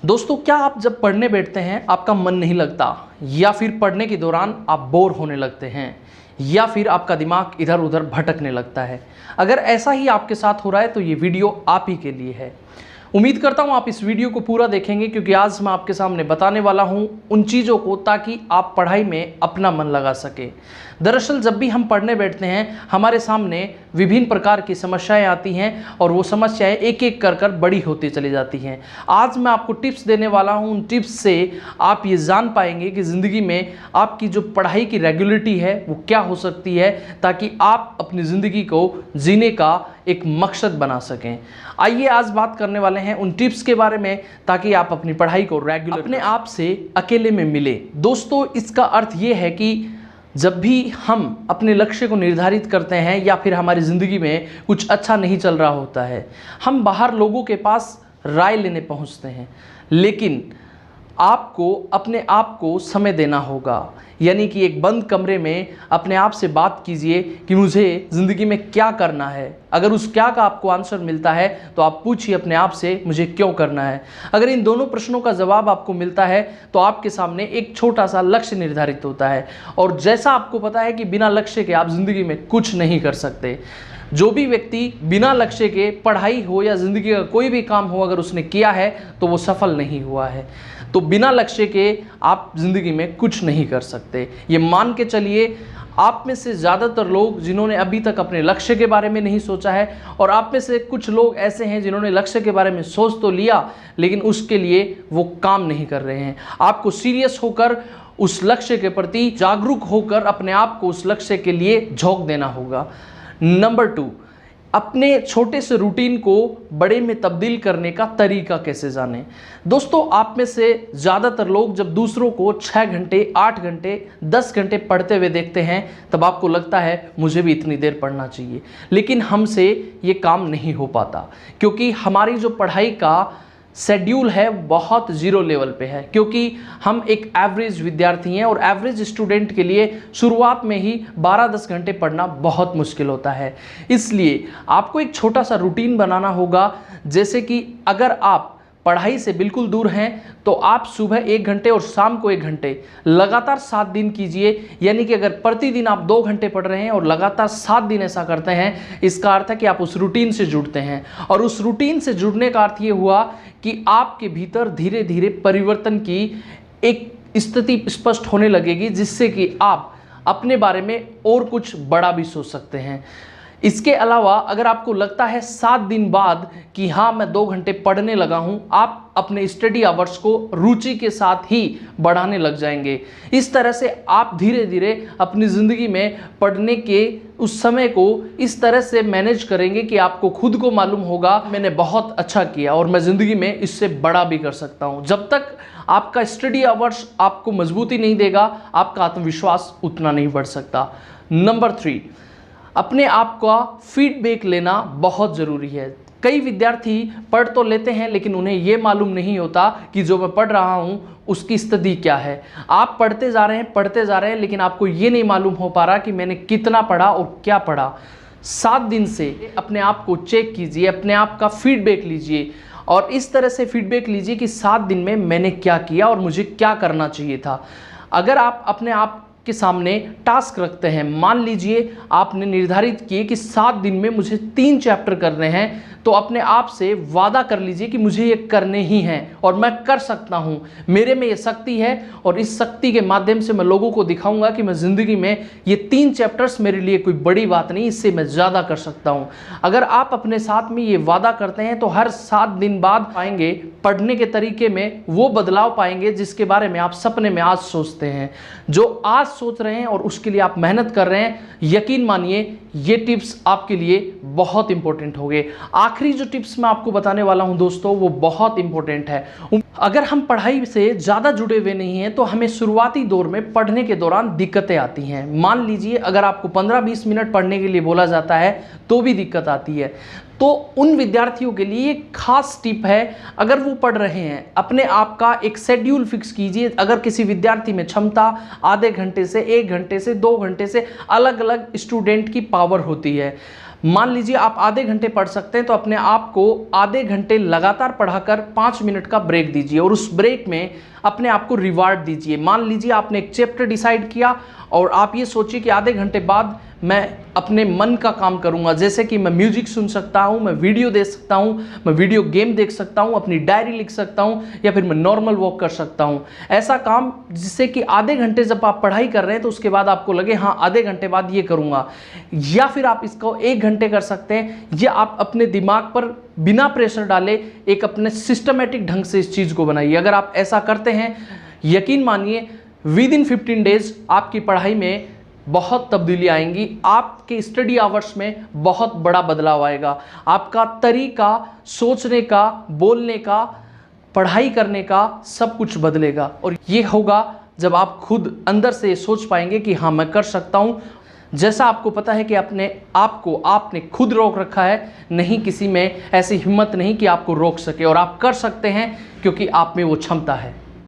दोस्तों, क्या आप जब पढ़ने बैठते हैं आपका मन नहीं लगता, या फिर पढ़ने के दौरान आप बोर होने लगते हैं, या फिर आपका दिमाग इधर उधर भटकने लगता है? अगर ऐसा ही आपके साथ हो रहा है तो ये वीडियो आप ही के लिए है। उम्मीद करता हूँ आप इस वीडियो को पूरा देखेंगे, क्योंकि आज मैं आपके सामने बताने वाला हूँ उन चीज़ों को ताकि आप पढ़ाई में अपना मन लगा सके। दरअसल जब भी हम पढ़ने बैठते हैं हमारे सामने विभिन्न प्रकार की समस्याएं आती हैं और वो समस्याएं एक एक कर कर बड़ी होती चली जाती हैं। आज मैं आपको टिप्स देने वाला हूँ। उन टिप्स से आप ये जान पाएंगे कि ज़िंदगी में आपकी जो पढ़ाई की रेगुलरिटी है वो क्या हो सकती है, ताकि आप अपनी ज़िंदगी को जीने का एक मकसद बना सकें। आइए आज बात करने वाले हैं उन टिप्स के बारे में, ताकि आप अपनी पढ़ाई को रेगुलर अपने आप से अकेले में मिले। दोस्तों, इसका अर्थ ये है कि जब भी हम अपने लक्ष्य को निर्धारित करते हैं या फिर हमारी ज़िंदगी में कुछ अच्छा नहीं चल रहा होता है, हम बाहर लोगों के पास राय लेने पहुंचते हैं, लेकिन आपको अपने आप को समय देना होगा। यानी कि एक बंद कमरे में अपने आप से बात कीजिए कि मुझे ज़िंदगी में क्या करना है। अगर उस क्या का आपको आंसर मिलता है तो आप पूछिए अपने आप से मुझे क्यों करना है। अगर इन दोनों प्रश्नों का जवाब आपको मिलता है तो आपके सामने एक छोटा सा लक्ष्य निर्धारित होता है। और जैसा आपको पता है कि बिना लक्ष्य के आप ज़िंदगी में कुछ नहीं कर सकते। जो भी व्यक्ति बिना लक्ष्य के पढ़ाई हो या ज़िंदगी का कोई भी काम हो अगर उसने किया है तो वो सफल नहीं हुआ है। तो बिना लक्ष्य के आप ज़िंदगी में कुछ नहीं कर सकते। ये मान के चलिए, आप में से ज़्यादातर लोग जिन्होंने अभी तक अपने लक्ष्य के बारे में नहीं सोचा है, और आप में से कुछ लोग ऐसे हैं जिन्होंने लक्ष्य के बारे में सोच तो लिया लेकिन उसके लिए वो काम नहीं कर रहे हैं। आपको सीरियस होकर उस लक्ष्य के प्रति जागरूक होकर अपने आप को उस लक्ष्य के लिए झोंक देना होगा। नंबर 2, अपने छोटे से रूटीन को बड़े में तब्दील करने का तरीका कैसे जानें। दोस्तों, आप में से ज़्यादातर लोग जब दूसरों को 6 घंटे, 8 घंटे, 10 घंटे पढ़ते हुए देखते हैं तब आपको लगता है मुझे भी इतनी देर पढ़ना चाहिए, लेकिन हमसे ये काम नहीं हो पाता, क्योंकि हमारी जो पढ़ाई का शेड्यूल है बहुत ज़ीरो लेवल पे है। क्योंकि हम एक एवरेज विद्यार्थी हैं और एवरेज स्टूडेंट के लिए शुरुआत में ही 12-10 घंटे पढ़ना बहुत मुश्किल होता है। इसलिए आपको एक छोटा सा रूटीन बनाना होगा। जैसे कि अगर आप पढ़ाई से बिल्कुल दूर हैं तो आप सुबह 1 घंटे और शाम को 1 घंटे लगातार 7 दिन कीजिए। यानी कि अगर प्रतिदिन आप 2 घंटे पढ़ रहे हैं और लगातार 7 दिन ऐसा करते हैं, इसका अर्थ है कि आप उस रूटीन से जुड़ते हैं। और उस रूटीन से जुड़ने का अर्थ ये हुआ कि आपके भीतर धीरे धीरे परिवर्तन की एक स्थिति स्पष्ट होने लगेगी, जिससे कि आप अपने बारे में और कुछ बड़ा भी सोच सकते हैं। इसके अलावा अगर आपको लगता है 7 दिन बाद कि हाँ मैं 2 घंटे पढ़ने लगा हूँ, आप अपने स्टडी आवर्स को रुचि के साथ ही बढ़ाने लग जाएंगे। इस तरह से आप धीरे धीरे अपनी ज़िंदगी में पढ़ने के उस समय को इस तरह से मैनेज करेंगे कि आपको खुद को मालूम होगा मैंने बहुत अच्छा किया और मैं ज़िंदगी में इससे बड़ा भी कर सकता हूँ। जब तक आपका स्टडी आवर्स आपको मजबूती नहीं देगा, आपका आत्मविश्वास उतना नहीं बढ़ सकता। नंबर 3, अपने आप का फीडबैक लेना बहुत ज़रूरी है। कई विद्यार्थी पढ़ तो लेते हैं लेकिन उन्हें ये मालूम नहीं होता कि जो मैं पढ़ रहा हूँ उसकी स्थिति क्या है। आप पढ़ते जा रहे हैं लेकिन आपको ये नहीं मालूम हो पा रहा कि मैंने कितना पढ़ा और क्या पढ़ा। 7 दिन से अपने आप को चेक कीजिए, अपने आप का फीडबैक लीजिए और इस तरह से फीडबैक लीजिए कि 7 दिन में मैंने क्या किया और मुझे क्या करना चाहिए था। अगर आप अपने आप के सामने टास्क रखते हैं, मान लीजिए आपने निर्धारित किए कि 7 दिन में मुझे 3 चैप्टर करने हैं, तो अपने आप से वादा कर लीजिए कि मुझे ये करने ही हैं और मैं कर सकता हूँ, मेरे में ये शक्ति है और इस शक्ति के माध्यम से मैं लोगों को दिखाऊंगा कि मैं ज़िंदगी में ये 3 चैप्टर्स मेरे लिए कोई बड़ी बात नहीं, इससे मैं ज़्यादा कर सकता हूँ। अगर आप अपने साथ में ये वादा करते हैं तो हर 7 दिन बाद पाएंगे पढ़ने के तरीके में वो बदलाव पाएंगे जिसके बारे में आप सपने में आज सोचते हैं। जो आज सोच रहे हैं और उसके लिए आप मेहनत कर रहे हैं, यकीन मानिए ये टिप्स आपके लिए बहुत इंपॉर्टेंट होंगे। आखिरी जो टिप्स मैं आपको बताने वाला हूं दोस्तों, वो बहुत इंपॉर्टेंट है। अगर हम पढ़ाई से ज़्यादा जुड़े हुए नहीं हैं तो हमें शुरुआती दौर में पढ़ने के दौरान दिक्कतें आती हैं। मान लीजिए अगर आपको 15-20 मिनट पढ़ने के लिए बोला जाता है तो भी दिक्कत आती है। तो उन विद्यार्थियों के लिए एक खास टिप है, अगर वो पढ़ रहे हैं अपने आप का एक शेड्यूल फिक्स कीजिए। अगर किसी विद्यार्थी में क्षमता आधे घंटे से 1 घंटे से 2 घंटे से अलग अलग स्टूडेंट की पावर होती है। मान लीजिए आप आधे घंटे पढ़ सकते हैं, तो अपने आप को आधे घंटे लगातार पढ़ाकर 5 मिनट का ब्रेक दीजिए और उस ब्रेक में अपने आप को रिवार्ड दीजिए। मान लीजिए आपने एक चैप्टर डिसाइड किया और आप ये सोचिए कि आधे घंटे बाद मैं अपने मन का काम करूंगा, जैसे कि मैं म्यूजिक सुन सकता हूं, मैं वीडियो देख सकता हूं, मैं वीडियो गेम देख सकता हूं, अपनी डायरी लिख सकता हूं, या फिर मैं नॉर्मल वॉक कर सकता हूं। ऐसा काम जिससे कि आधे घंटे जब आप पढ़ाई कर रहे हैं तो उसके बाद आपको लगे हाँ आधे घंटे बाद ये करूंगा। या फिर आप इसको 1 घंटे कर सकते हैं, या आप अपने दिमाग पर बिना प्रेशर डाले एक अपने सिस्टमेटिक ढंग से इस चीज़ को बनाइए। अगर आप ऐसा करते हैं, यकीन मानिए विद इन 15 डेज आपकी पढ़ाई में बहुत तब्दीली आएंगी, आपके स्टडी आवर्स में बहुत बड़ा बदलाव आएगा, आपका तरीका सोचने का, बोलने का, पढ़ाई करने का सब कुछ बदलेगा। और ये होगा जब आप खुद अंदर से सोच पाएंगे कि हाँ मैं कर सकता हूँ, जैसा आपको पता है कि अपने आप को आपने खुद रोक रखा है। नहीं किसी में ऐसी हिम्मत नहीं कि आपको रोक सके, और आप कर सकते हैं क्योंकि आप में वो क्षमता है।